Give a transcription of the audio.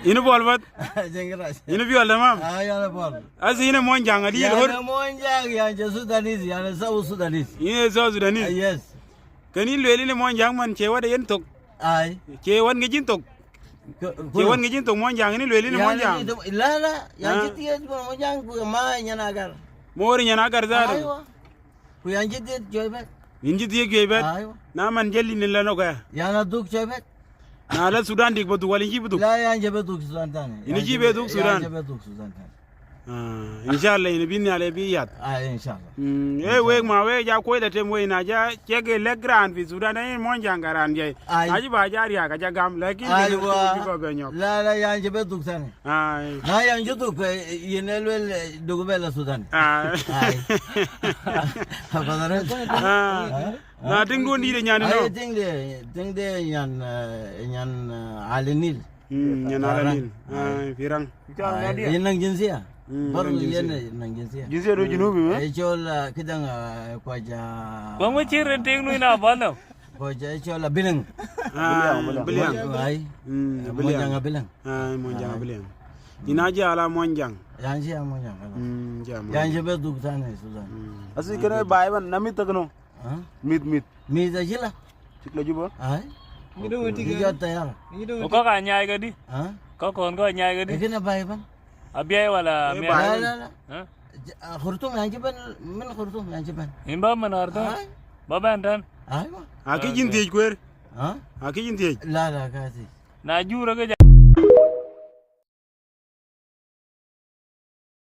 Inu bol bat. Jengras. Inu biol tamam. Yana bol. Asi inu monjang adi hor. Yana monjang yana Sudanese yana South Sudanese. Inu South Sudanese. Yes. Kani lweli ni monjang man chewa de yen tok. Ai. Chewan ngejin tok. Chewan ngejin tok monjang ini lweli ni monjang. Lala yang kitiya monjang ku ma yana agar. Mori nyana agar zaro. Aywa. Ku yang kitiya joybet. Inji tiye gebet. Aywa. Na man jelli ni lano kaya. Yana duk joybet. Na la Sudan dik batu wali ji batu. La yang jabe duk Sudan tane. Ini jibe duk Sudan. Yang jabe duk Sudan tane. Inshallah ini bin ale bi yat. Inshallah. We ma we ja ko da tem we na ja chege le grand fi Sudan ni monjang garan je. Aji ba jari ka ja gam lakin ni ko be nyok. La yang jabe duk tane. Ai. Na yang juduk yenelwel dugubela Sudan. Ai. Padare. Na tingu ni de nyan no. Ai tingde nyan alenil. Nyan alenil. Ai firang. Yenang jinsia. Baru yenang jinsia. Jinsia do junubi me. Ai chola kidang kwaja. Kamu ciri ting nu ina bano. Kwaja chola bilang. Bilang. Ai. Monjang bilang. Ai monjang bilang. Ina ja ala monjang. Yang sia monjang. Jam. Yang jabe duk tane Sudan. Asi kene bai ban namit takno. Mit. Mi da jila. Cikla juba. Ai. Tiga tayar. Kau kan nyai ke di? Hah? Kau kon kau nyai ke di? Kena bai ban. Abiai wala Bai. La. Khurtum yang jaban min khurtum yang jaban. Imba manar tu. Baba antan. Aiwa. Aki jinti kwer. Ha? Aki jinti. La kasi. Na jura ke